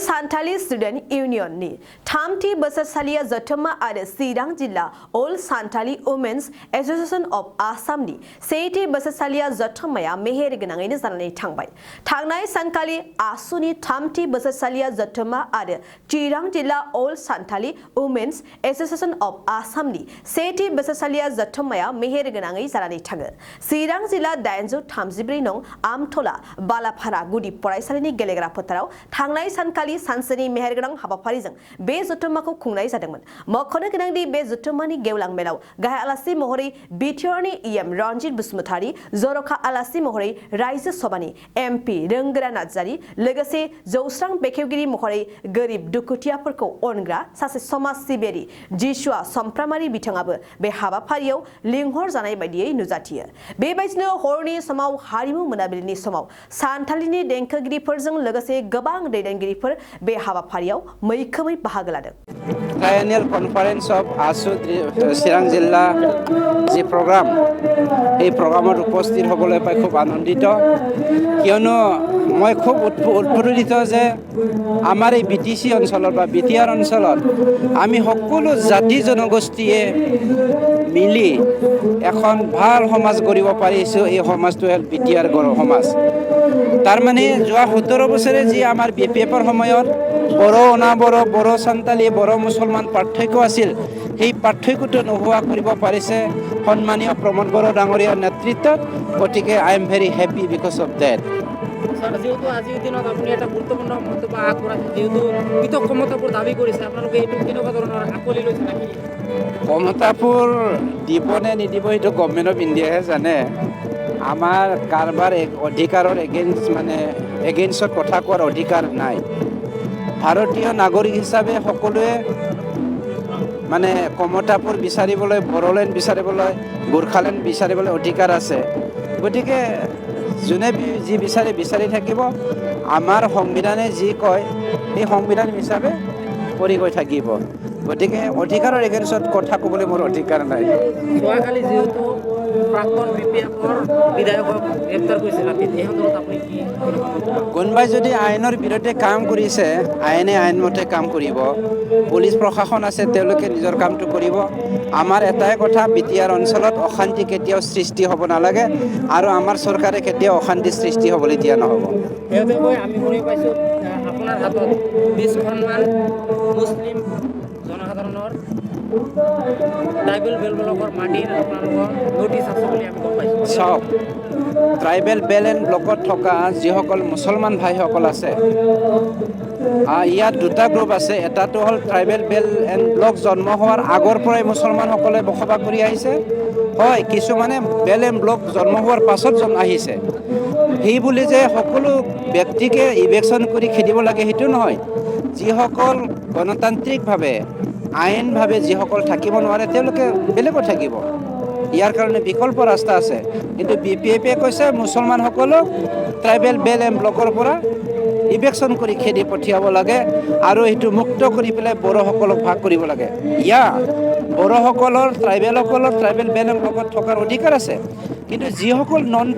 Santhali student इउनियननि थामथि बोसोरसालिया जथुम्मा आरो चिरां जिल्ला अल सान्थालि वुमेन्स एसोसिएशन अफ आसामनि सेथि बोसोरसालिया जथुम्माया मेहेर गोनाङैनो जानानै थांबाय। थांनाय सानखालि आसुनि थामथि बोसोरसालिया जथुम्मा आरो चिरां जिल्ला अल सान्थालि वुमेन्स एसोसिएशन अफ आसामनि सेथि बोसोरसालिया जथुम्माया मेहेर गोनाङै जानानै थाङो। चिरां जिल्ला 834 नं आमथला बालाफारा गुदि फरायसालिनि गेलेग्रा फोथाराव थांनाय सानखालि सानसेनि मेहेरगोनां हाबाफारिजों बे जथुम्माखौ खुंनाय जादोंमोन। मख'नो गोनांदि बे जथुम्मानि गेवलां मेलाव गाहाय आलासि महरै बिटिआरनि इएम रन्जित बसुमतारी, जर'खा आलासि महरै रायजो सभानि एमपि रोंगोरा नार्जारी, लोगोसे जौस्रां बेखेवगिरि महरै गोरिब दुखुथियाफोरखौ अनग्रा सासे समाज सिबियारि जिसुआ समफ्रामारि बिथाङाबो बे हाबाफारियाव लिंहर जानाय बायदियै नुजाथियो। बेबायदिनो हरनि समाव हारिमु मोनाबिलिनि समाव सान्थालिनि देंखोगिरिफोरजों लोगोसे गोबां दैदेनगिरिफोर बे हाबाफारियाव मैखोमै बाहागो लादों। ट्राइएनुअल कनफारेन्स अफ आसु चिरां जिल्ला जी प्रग्राम এই প্রোগ্রামত উপস্থিত হ'বলৈ পাই খুব আনন্দিত, কিয়নো মই খুব উৎফুল্লিত যে আমাৰ এই বিটিচি অঞ্চলত বা বিটিআৰ অঞ্চলত আমি সকলো জাতি জনগোষ্ঠীয়ে মিলি এখন ভাল সমাজ গঢ়িব পাৰিছোঁ। এই সমাজটো হ'ল বিটিআৰ সমাজ। তাৰমানে যোৱা 17 বছৰে যি আমাৰ বিপিএফৰ সময়ত বড়ো অনাবড়ো, বড়ো সান্তালী, বড়ো মুছলমান পাৰ্থক্য আছিল, সেই পাৰ্থক্যটো নোহোৱা কৰিব পাৰিছে সন্মানীয় প্ৰমোদ বড়ো ডাঙৰীয়াৰ নেতৃত্বত। গতিকে I am very happy because of that. যেহেতু আজিৰ দিনত আপুনি এটা গুৰুত্বপূৰ্ণ মন্তব্য আগবঢ়াইছে, যেহেতু পৃথক ক্ষমতাবোৰ দাবী কৰিছে, আপোনালোকে এইটো কেনেকুৱা ধৰণৰ আকোৱালি লৈছে নেকি? ক্ষমতাবোৰ দিব নে নিদিব সেইটো গভৰ্ণমেণ্ট অফ ইণ্ডিয়াহে জানে। আমাৰ কাৰোবাৰ অধিকাৰৰ এগেইনষ্টত কথা কোৱাৰ অধিকাৰ নাই। ভাৰতীয় নাগৰিক হিচাপে সকলোৱে ক্ষমতাবোৰ বিচাৰিবলৈ, বড়োলেণ্ড বিচাৰিবলৈ, গোৰ্খালেণ্ড বিচাৰিবলৈ অধিকাৰ আছে। গতিকে যোনে যি বিচাৰি থাকিব। আমাৰ সংবিধানে যি কয় সেই সংবিধান হিচাপে কৰি গৈ থাকিব। গতিকে অধিকাৰৰ এগেইনষ্টত কথা ক'বলৈ মোৰ অধিকাৰ নাই। যোৱাকালি যিহেতু প্ৰাক্তন বিপিএফৰ বিধায়কক গ্ৰেপ্তাৰ কৰিছিল, এই সন্দৰ্ভত আপুনি কি? কোনোবাই যদি আইনৰ বিৰুদ্ধে কাম কৰিছে, আইনমতে কাম কৰিব। পুলিচ প্ৰশাসন আছে, তেওঁলোকে নিজৰ কামটো কৰিব। আমাৰ এটাই কথা, বিটিআৰ অঞ্চলত অশান্তি কেতিয়াও সৃষ্টি হ'ব নালাগে আৰু আমাৰ চৰকাৰে কেতিয়াও অশান্তি সৃষ্টি হ'বলৈ দিয়া নহ'ব। শেহতীয়াকৈ আমি শুনি পাইছোঁ আপোনাৰ হাতত 20খনমান মুছলিম জনসাধাৰণৰ ট্ৰাইবেল বেল ব্লকৰ মাটিৰ আপোনালোকৰ নটিছ আছে বুলি আমি গম পাইছোঁ। চাওক, ট্ৰাইবেল বেল এণ্ড ব্লকত থকা যিসকল মুছলমান ভাইসকল আছে, ইয়াত দুটা গ্ৰুপ আছে। এটাটো হ'ল ট্ৰাইবেল বেল এণ্ড ব্লক জন্ম হোৱাৰ আগৰ পৰাই মুছলমানসকলে বসবাস কৰি আহিছে। হয়, কিছুমানে বেল এণ্ড ব্লক জন্ম হোৱাৰ পাছত আহিছে। সেই বুলি যে সকলো ব্যক্তিকে ইলেকশ্যন কৰি খেদিব লাগে সেইটো নহয়। যিসকল গণতান্ত্ৰিকভাৱে, আইনভাৱে যিসকল থাকিব নোৱাৰে তেওঁলোকে বেলেগত থাকিব। ইয়াৰ কাৰণে বিকল্প ৰাস্তা আছে। কিন্তু বিপিএফে কৈছে মুছলমানসকলক ট্ৰাইবেল বেল এণ্ড ব্লকৰ পৰা ইলেকশ্যন কৰি খেদি পঠিয়াব লাগে আৰু সেইটো মুক্ত কৰি পেলাই বড়োসকলক ভাগ কৰিব লাগে। বড়োসকলৰ ট্ৰাইবেল বেল এণ্ড ব্লকত থকাৰ অধিকাৰ আছে। কিন্তু যিসকল non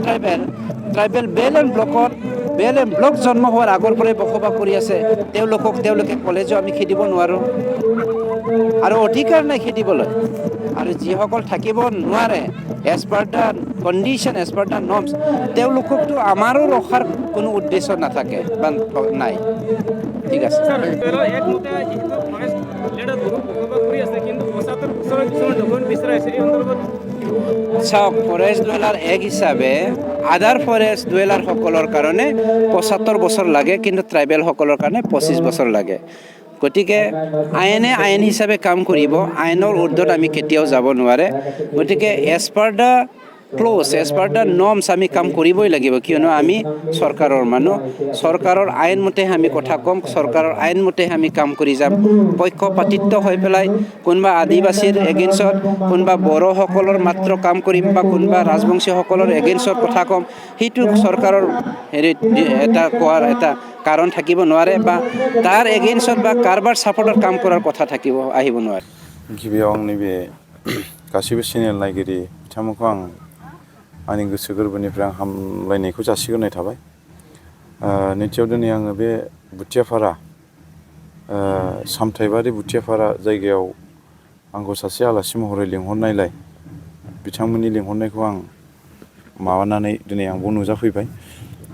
tribal belt and block জন্ম হোৱাৰ আগৰ পৰাই বসবাস কৰি আছে, তেওঁলোকে কলেজো আমি খেদিব নোৱাৰোঁ আৰু অধিকাৰ নাই খেদিবলৈ। আৰু যিসকল থাকিব নোৱাৰে as per the condition, as per the norms, তেওঁলোককতো আমাৰো ৰখাৰ কোনো উদ্দেশ্য নাথাকে বা নাই। ঠিক আছে। চাওক, ফৰেষ্ট ডুৱেলাৰ এক হিচাপে আদাৰ ফৰেষ্ট ডুৱেলাৰসকলৰ কাৰণে 75 বছৰ লাগে, কিন্তু ট্ৰাইবেলসকলৰ কাৰণে 25 বছৰ লাগে। গতিকে আইন হিচাপে কাম কৰিব, আইনৰ ঊৰ্ধত আমি কেতিয়াও যাব নোৱাৰে। গতিকে as per the clause, as per the norms আমি কাম কৰিবই লাগিব, কিয়নো আমি চৰকাৰৰ মানুহ। চৰকাৰৰ আইন মতে আমি কথা ক'ম, চৰকাৰৰ আইন মতে আমি কাম কৰি যাম। পক্ষপাতিত্ব হৈ পেলাই কোনোবা আদিবাসীৰ এগেইনষ্টত, কোনোবা বড়োসকলৰ মাত্ৰ কাম কৰিম বা কোনোবা ৰাজবংশীসকলৰ এগেইনষ্টত কথা ক'ম, সেইটো চৰকাৰৰ কোৱাৰ এটা কাৰণ থাকিব নোৱাৰে বা তাৰ এগেইনষ্টত বা কাৰোবাৰ ছাপৰ্টত কাম কৰাৰ কথা আহিব নোৱাৰে। गिबियाव आंनि बे गासैबो चेनेल नायगिरि बिथांमोनखौ आंनि गोसो गोरबोनिफ्राय हामलायनायखौ जासिग्रोनाय थाबाय। नैथियाव दिनै आङो बे बुथियाफारा सामथाइबारि बुथियाफारा जायगायाव आंखौ सासे आलासि महरै लिंहरनायलाय बिथांमोननि लिंहरनायखौ आं माबानानै दिनै आंबो नुजाफैबाय।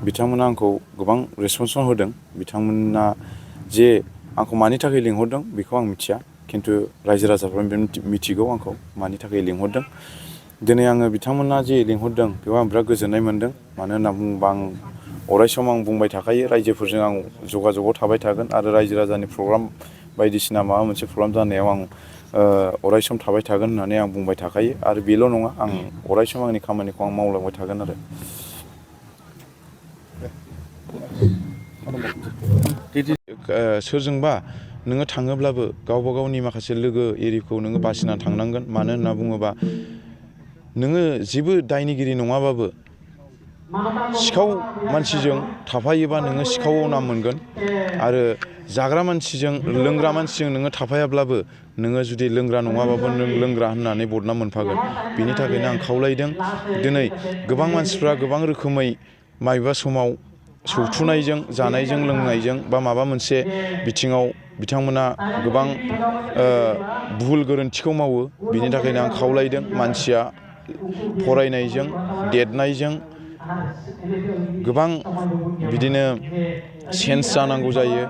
बिथांमोना आंखौ गोबां रेसपन्सन होदों। बिथांमोना जे आंखौ मानि थाखाय लिंहरदों बेखौ आं मिथिया, खिन्थु रायजो राजाफ्रा मिथिगौ आंखौ मानि थाखाय लिंहरदों। दिनै आङो बिथांमोना जे लिंहरदों बेयाव आं बिराद गोजोननाय मोन्दों। मानो होनना बुङोबा आं अराय सम आं बुंबाय थाखायो रायजोफोरजों आं जगाजगाव थाबाय थागोन आरो रायजो राजानि प्रग्राम बायदिसिना माबा मोनसे प्रग्राम जानायाव आं अराय सम थाबाय थागोन होननानै आं बुंबाय थाखायो आरो बेल' नङा, आं अराय सम आंनि खामानिखौ आं मावलांबाय थागोन आरो। सोरजोंबा नोङो थाङोब्लाबो गावबा गावनि माखासे लोगो एरिखौ नोङो बासिना थांनांगोन। मानो होनना बुङोबा नोङो जेबो दायनिगिरि नङाबाबो सिखाव मानसिजों थाफायोबा नोङो सिखावआव नाम मोनगोन आरो जाग्रा मानसिजों लोंग्रा मानसिजों नोङो थाफायाब्लाबो नोङो जुदि लोंग्रा नङाबाबो नों लोंग्रा होननानै बदनाम मोनफागोन। बिनि थाखायनो आं खावलायदों दिनै गोबां मानसिफ्रा गोबां रोखोमै माबेबा समाव सौथुनायजों जानायजों लोंनायजों बा माबा मोनसे बिथिङाव बिथांमोना गोबां भुल गोरोन्थिखौ मावो। बिनि थाखायनो आं खावलायदों मानसिया फरायनायजों देरनायजों गोबां बिदिनो सेन्स जानांगौ जायो।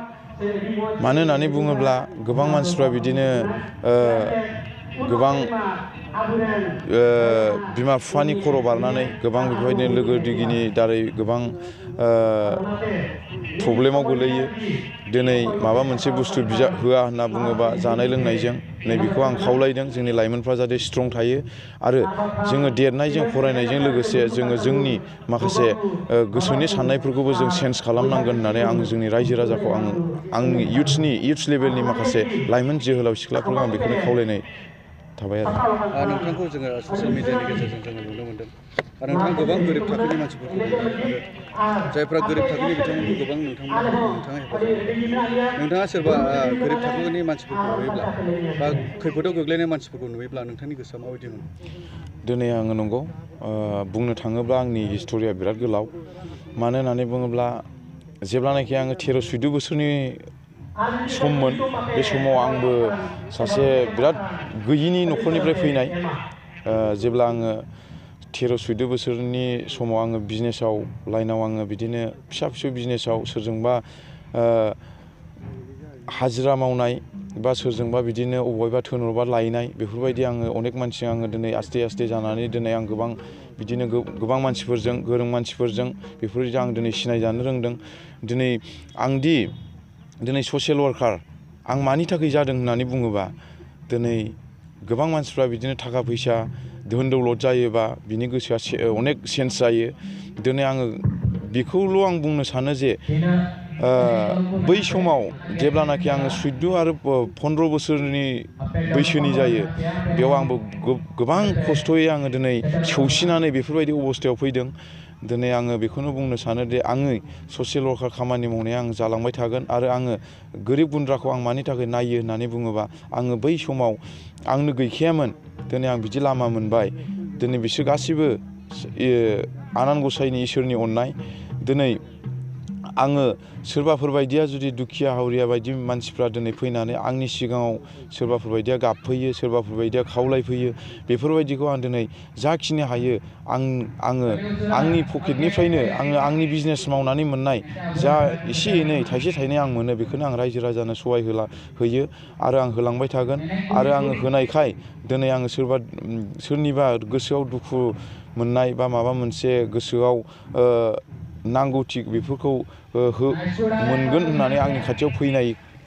मानो होननानै बुङोब्ला गोबां मानसिफ्रा बिदिनो गोबां बिमा बिफानि खर' बारनानै गोबां बेफोरबायदिनो लोगो दिगिनि दारै गोबां प्रब्लेमाव गोलैयो। दिनै माबा मोनसे बुस्थु होआ होनना बुङोबा जानाय लोंनायजों नैबेखौ आं खावलायदों जोंनि लाइमोनफ्रा जाहाथे स्ट्रं थायो आरो जोङो देरनायजों फरायनायजों लोगोसे जोङो जोंनि माखासे गोसोनि साननायफोरखौबो जों चेन्ज खालामनांगोन होननानै आं जोंनि रायजो राजाखौ आंनि इयुथ्स लेभेलनि माखासे लाइमोन जोहोलाव सिख्लाफोरखौ आं बेखौनो खावलायनाय थाबाय आरो। नोंथांखौ जोङो ससियेल मिडियानि गेजेरजों जोङो नुनो मोन्दों आरो नोंथाङा गोबां गोरिब थाखोनि मानसिफोरखौ अननाय आरो जायफ्रा गोरिब थाखोनि बिथांमोनखौ गोबां नोंथाङा हेफाजाब होदों। नोंथाङा सोरबा गोरिब थाखोनि मानसिफोरखौ नुयोब्ला बा खैफोदाव गोग्लैनाय मानसिफोरखौ नुयोब्ला नोंथांनि गोसोआ माबायदि मोनो? दिनै आङो नंगौ बुंनो थाङोब्ला आंनि हिस्ट'रिया बिराद गोलाव। मानो होननानै बुङोब्ला जेब्लानाखि आङो 13-14 बोसोरनि सममोन बे समाव आंबो सासे बिराद गैयिनि न'खरनिफ्राय फैनाय। जेब्ला आङो 13-14 बोसोरनि समाव आङो बिजनेसाव लाइनाव आङो बिदिनो फिसा फिसौ बिजनेसाव सोरजोंबा हाजिरा मावनाय बा सोरजोंबा बिदिनो अबेबा थोनहरबा लायनाय बेफोरबायदि आङो अनेक मानसि आङो दिनै आस्थे आस्थे जानानै दिनै आं गोबां मानसिफोरजों गोरों मानसिफोरजों बेफोरबायदि आं दिनै सिनायजानो रोंदों। दिनै ससियेल वार्कार आं मानि थाखाय जादों होननानै बुङोबा दिनै गोबां मानसिफ्रा बिदिनो थाखा फैसा धोन दौलत जायोबा बिनि गोसोआ अनेक चेन्ज जायो। दिनै आङो बेखौल' आं बुंनो सानो जे बै समाव जेब्लानाखि आङो 14 आरो 15 बोसोरनि बैसोनि जायो बेयाव आंबो गोबां खस्थ'यै आङो दिनै सौसिनानै बेफोरबायदि अबस्थायाव फैदों। दिनै आङो बेखौनो बुंनो सानो दि आङो ससियेल वार्कार खामानि मावनाया आं जालांबाय थागोन आरो आङो गोरिब गुन्द्राखौ आं मानि थाखाय नायो होननानै बुङोबा आङो बै समाव आंनो गैखायामोन। दिनै आं बिदि लामा मोनबाय। दिनै बिसोर गासिबो आनान गसाइनि इसोरनि अननाय। दिनै आङो सोरबाफोर बायदिया जुदि दुखिया हावरिया बायदि मानसिफ्रा दिनै फैनानै आंनि सिगाङाव सोरबाफोर बायदिया गाबफैयो सोरबाफोर बायदिया खावलायफैयो बेफोरबायदिखौ आं दिनै जाखिनि हायो आङो आंनि पकेटनिफ्रायनो आंनि बिजनेस मावनानै मोननाय जा एसे एनै थाइसे थाइनै आं मोनो बेखौनो आं रायजो राजानो सहाय होयो आरो आं होलांबाय थागोन आरो आङो होनायखाय दिनै आङो सोरनिबा गोसोआव दुखु मोननाय बा माबा मोनसे गोसोआव नांगौथि बेफोरखौ मोनगोन होननानै आंनि खाथियाव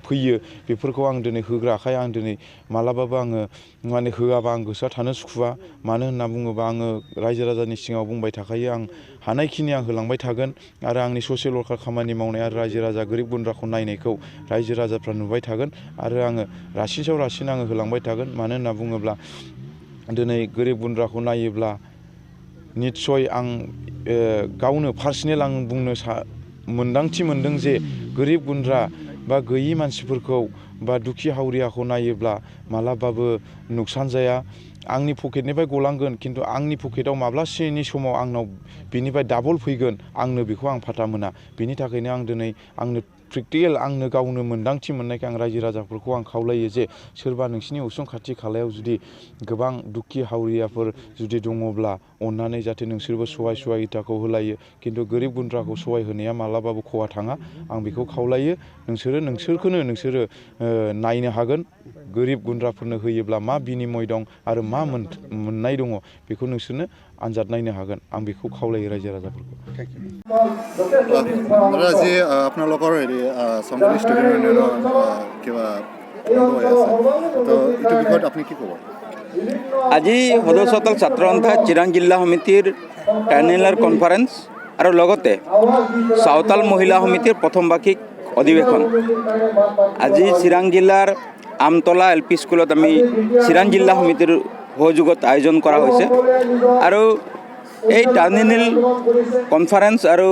फैयो बेफोरखौ आं दिनै होग्राखाय आं दिनै मालाबाबो आङो माने होआबा आं गोसोआ थानो सुखुवा। मानो होनना बुङोबा आङो रायजो राजानि सिगाङाव बुंबाय थाखायो आं हानायखिनि आं होलांबाय थागोन आरो आंनि ससियेल वार्कार खामानि मावनाय आरो रायजो राजा गोरिब गुन्द्राखौ नायनायखौ रायजो राजाफ्रा नुबाय थागोन आरो आङो रासिन सायाव रासिन आङो होलांबाय थागोन। मानो होनना बुङोब्ला दिनै गोरिब गुन्द्राखौ नायोब्ला निस्सय आं गावनो पार्सनेल आं बुंनो मोन्दांथि मोनदों जे गोरिब गुन्द्रा बा गैयि मानसिफोरखौ बा दुखि हावरियाखौ नायोब्ला मालाबाबो नुकसान जाया। आंनि पकेटनिफ्राय गलांगोन खिन्थु आंनि पकेटाव माब्लासेनि समाव आंनाव बिनिफ्राय डाबल फैगोन आंनो बेखौ आं फाथा मोना। बिनि थाखायनो आं दिनै आंनो प्रेक्टिकेल आंनो गावनो मोन्दांथि मोननायखाय आं रायजो राजाफोरखौ आं खावलायो जे सोरबा नोंसिनि उसुं खाथि खालायाव जुदि गोबां दुखि हावरियाफोर जुदि दङब्ला अननानै जाहाथे नोंसोरबो सहाय सहायताखौ होलायो खिन्थु गोरिब गुन्द्राखौ सहाय होनाया मालाबाबो खहा थाङा आं बेखौ खावलायो नोंसोरखौनो नायनो हागोन गोरिब गुन्द्राफोरनो होयोब्ला मा बिनिमय दं आरो मा मोननाय दङ बेखौ नोंसोरनो आनजाद नायनो हागोन आं बेखौ खावलायो रायजो राजाफोरखौ দাদা আজি আপোনালোকৰ চম্বলি ষ্টুডেণ্ট ইউনিয়নৰ কিবা বন্ধ হৈ আছে তো এইটো বিষয়ত আপুনি কি ক'ব আজি সদস্যতাল ছাত্ৰ সন্থা চিৰাং জিলা সমিতিৰ টাৰ্মিনেল কনফাৰেন্স আৰু লগতে চাওতাল মহিলা সমিতিৰ প্ৰথম বাৰ্ষিক অধিৱেশন আজি চিৰাং জিলাৰ আমতলা LP স্কুলত আমি চিৰাং জিলা সমিতিৰ সহযোগত আয়োজন কৰা হৈছে আৰু এই টাৰ্মিনেল কনফাৰেন্স আৰু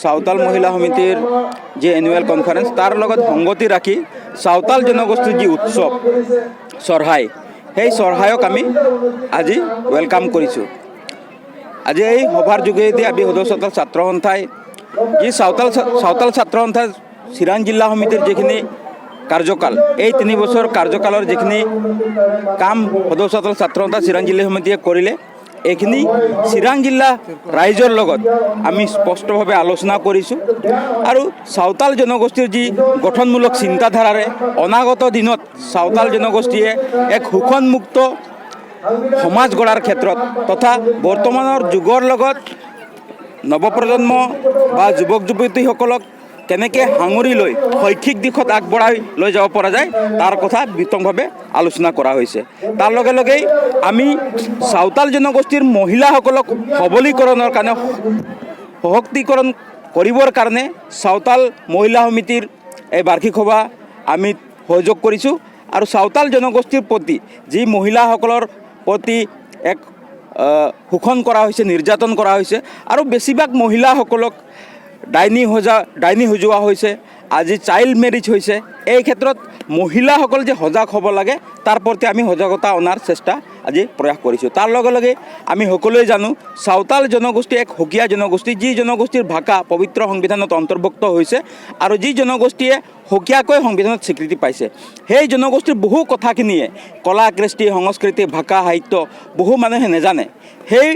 চাওতাল মহিলা সমিতিৰ যে এনুৱেল কনফাৰেন্স তাৰ লগত সংগতি ৰাখি চাওতাল জনগোষ্ঠীৰ যি উৎসৱ চৰহাই সেই চৰহায়ক আমি আজি ওয়েলকাম কৰিছোঁ আজি এই সভাৰ যোগেদি আমি সদস্যতাল ছাত্ৰ সন্থাই যি চাওতাল ছাত্ৰ সন্থাৰ চিৰাং জিলা সমিতিৰ যিখিনি কাৰ্যকাল এই 3 বছৰ কাৰ্যকালৰ যিখিনি কাম সদস্যতাল ছাত্ৰ সন্থা চিৰাং জিলা সমিতিয়ে কৰিলে এইখিনি চিৰাং জিলা ৰাইজৰ লগত আমি স্পষ্টভাৱে আলোচনা কৰিছোঁ আৰু চাওতাল জনগোষ্ঠীৰ যি গঠনমূলক চিন্তাধাৰাৰে অনাগত দিনত চাওতাল জনগোষ্ঠীয়ে এক শোষণমুক্ত সমাজ গঢ়াৰ ক্ষেত্ৰত তথা বৰ্তমানৰ যুগৰ লগত নৱপ্ৰজন্ম বা যুৱক যুৱতীসকলক কেনেকৈ সাঙুৰি লৈ শৈক্ষিক দিশত আগবঢ়াই লৈ যাব পৰা যায় তাৰ কথা বিতংভাৱে আলোচনা কৰা হৈছে তাৰ লগে লগেই আমি চাওতাল জনগোষ্ঠীৰ মহিলাসকলক সবলীকৰণৰ কাৰণে সশক্তিকৰণ কৰিবৰ কাৰণে চাওতাল মহিলা সমিতিৰ এই বাৰ্ষিক সভা আমি সহযোগ কৰিছোঁ আৰু চাওতাল জনগোষ্ঠীৰ প্ৰতি যি মহিলাসকলৰ প্ৰতি এক শোষণ কৰা হৈছে নিৰ্যাতন কৰা হৈছে আৰু বেছিভাগ মহিলাসকলক ডাইনী সজোৱা হৈছে আজি চাইল্ড মেৰিজ হৈছে এই ক্ষেত্ৰত মহিলাসকল যে সজাগ হ'ব লাগে তাৰ প্ৰতি আমি সজাগতা অনাৰ চেষ্টা আজি প্ৰয়াস কৰিছোঁ তাৰ লগে লগে আমি সকলোৱে জানো চাওতাল জনগোষ্ঠী এক সুকীয়া জনগোষ্ঠী যি জনগোষ্ঠীৰ ভাষা পবিত্ৰ সংবিধানত অন্তৰ্ভুক্ত হৈছে আৰু যি জনগোষ্ঠীয়ে সুকীয়াকৈ সংবিধানত স্বীকৃতি পাইছে সেই জনগোষ্ঠীৰ বহু কথাখিনিয়ে কলা কৃষ্টি সংস্কৃতি ভাষা সাহিত্য বহু মানুহে নাজানে সেই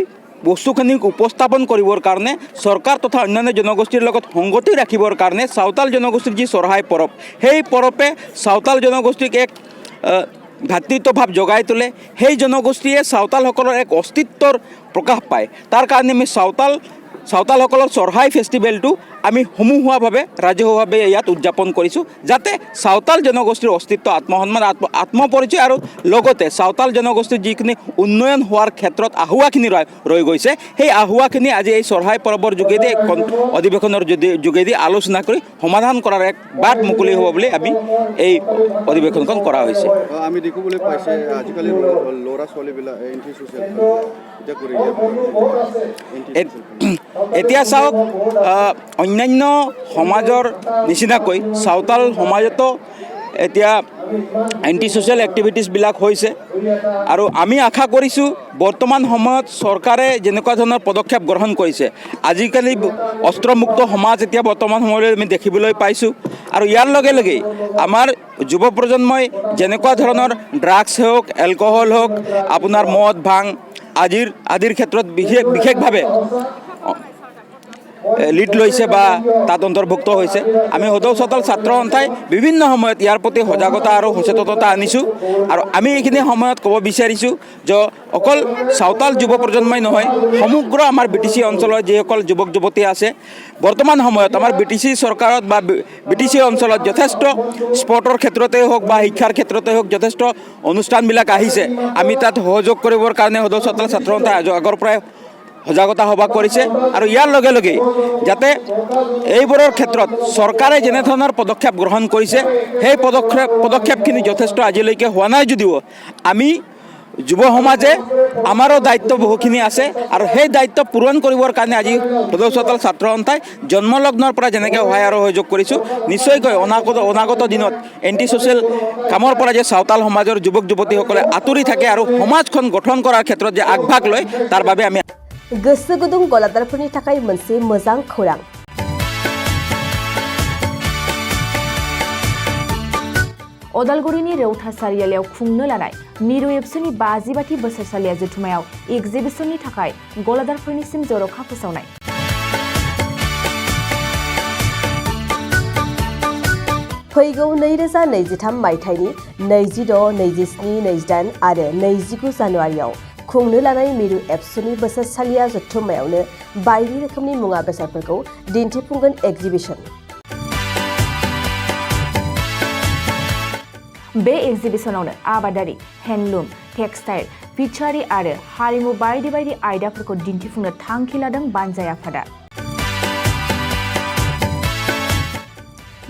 বস্তুখিনিক উপস্থাপন কৰিবৰ কাৰণে চৰকাৰ তথা অন্যান্য জনগোষ্ঠীৰ লগত সংগতি ৰাখিবৰ কাৰণে চাওতাল জনগোষ্ঠীৰ যি চৰহাই পৰৱ সেই পৰৱে চাওতাল জনগোষ্ঠীক এক ভাতৃত্বভাৱ জগাই তোলে সেই জনগোষ্ঠীয়ে চাওতালসকলৰ এক অস্তিত্বৰ প্ৰকাশ পায় তাৰ কাৰণে আমি চাওতালসকলৰ চৰহাই ফেষ্টিভেলটো আমি সমূহীয়াভাৱে ৰাজহুৱাভাৱে ইয়াত উদযাপন কৰিছোঁ যাতে চাওতাল জনগোষ্ঠীৰ অস্তিত্ব আত্মসন্মান আত্মপৰিচয় আৰু লগতে চাওতাল জনগোষ্ঠীৰ যিখিনি উন্নয়ন হোৱাৰ ক্ষেত্ৰত আহুৱাখিনি ৰৈ গৈছে সেই আহুৱাখিনি আজি এই চৰহাই পৰৱৰ যোগেদি অধিৱেশনৰ যোগেদি আলোচনা কৰি সমাধান কৰাৰ এক বাট মুকলি হ'ব বুলি আমি এই অধিৱেশনখন কৰা হৈছে আমি দেখিবলৈ পাইছে আজিকালি ল'ৰা ছোৱালীবিলাক এণ্টি ছ'চিয়েল এতিয়া চাওক অন্যান্য সমাজৰ নিচিনাকৈ চাওতাল সমাজতো এতিয়া এণ্টি ছ'চিয়েল এক্টিভিটিছবিলাক হৈছে আৰু আমি আশা কৰিছোঁ বৰ্তমান সময়ত চৰকাৰে যেনেকুৱা ধৰণৰ পদক্ষেপ গ্ৰহণ কৰিছে আজিকালি অস্ত্ৰমুক্ত সমাজ এতিয়া বৰ্তমান সময়লৈ আমি দেখিবলৈ পাইছোঁ আৰু ইয়াৰ লগে লগেই আমাৰ যুৱ প্ৰজন্মই যেনেকুৱা ধৰণৰ ড্ৰাগছ হওক এলকহল হওক আপোনাৰ মদ ভাং আদিৰ ক্ষেত্ৰত বিশেষভাৱে লিড লৈছে বা তাত অন্তৰ্ভুক্ত হৈছে আমি সদস্যতাল ছাত্ৰ সন্থাই বিভিন্ন সময়ত ইয়াৰ প্ৰতি সজাগতা আৰু সচেতনতা আনিছোঁ আৰু আমি এইখিনি সময়ত ক'ব বিচাৰিছোঁ যে অকল চাওতাল যুৱ প্ৰজন্মই নহয় সমগ্ৰ আমাৰ BTC অঞ্চলৰ যিসকল যুৱক যুৱতী আছে বৰ্তমান সময়ত আমাৰ BTC চৰকাৰত বা BTC অঞ্চলত যথেষ্ট স্পৰ্টৰ ক্ষেত্ৰতে হওক বা শিক্ষাৰ ক্ষেত্ৰতে হওক যথেষ্ট অনুষ্ঠানবিলাক আহিছে আমি তাত সহযোগ কৰিবৰ কাৰণে সদস্যতাল ছাত্ৰ সন্থাই আগৰ পৰাই সজাগতা সভা কৰিছে আৰু ইয়াৰ লগে লগেই যাতে এইবোৰৰ ক্ষেত্ৰত চৰকাৰে যেনেধৰণৰ পদক্ষেপ গ্ৰহণ কৰিছে সেই পদক্ষেপখিনি যথেষ্ট আজিলৈকে হোৱা নাই যদিও আমি যুৱ সমাজে আমাৰো দায়িত্ব বহুখিনি আছে আৰু সেই দায়িত্ব পূৰণ কৰিবৰ কাৰণে আজি সদস্যতাল ছাত্ৰ সন্থাই জন্মলগ্নৰ পৰা যেনেকৈ সহায় আৰু সহযোগ কৰিছোঁ নিশ্চয়কৈ অনাগত দিনত এণ্টি ছ'চিয়েল কামৰ পৰা যে চাওতাল সমাজৰ যুৱক যুৱতীসকলে আঁতৰি থাকে আৰু সমাজখন গঠন কৰাৰ ক্ষেত্ৰত যে আগভাগ লয় তাৰ বাবে আমি गोसो गुदुं गलादारफोरनि थाखाय मोनसे मोजां खौरां अदालगुरिनि रौता सारियालियाव खुंनो लानाय मिरु एबसुनि 50 बोसोरसालिया जथुमायाव एग्जिबिशननि थाखाय गलादारफोरनिसिम जर'खा फोसावनाय। फैगौ 2023 मायथाइनि 26, 27, 28 आरो 29 जानुवारियाव खुंनो लानाय मिरु एबसुनि बोसोरसालिया जथुम्मायावनो बायदि रोखोमनि मुवा बेसादफोरखौ दिन्थिफुंगोन एग्जिबिशन। बे एग्जिबिशनावनो आबादारि, हेन्डलुम, टेक्सटाइल, फिचारि आरो हारिमु बायदि बायदि आयदाफोरखौ दिन्थिफुंनो थांखि लादों बानजाय आफादा।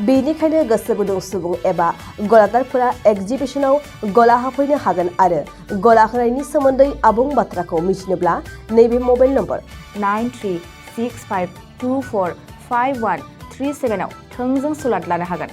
बेनिखायनो गोसो गुदुं सुबुं एबा गलादारफोरा एग्जिबिशनाव गला होफैनो हागोन आरो गला होनायनि सोमोन्दै आबुं बाथ्राखौ मिथिनोब्ला नैबे मबाइल नम्बर 9365245137 आव थोंजों सुलाद लानो हागोन।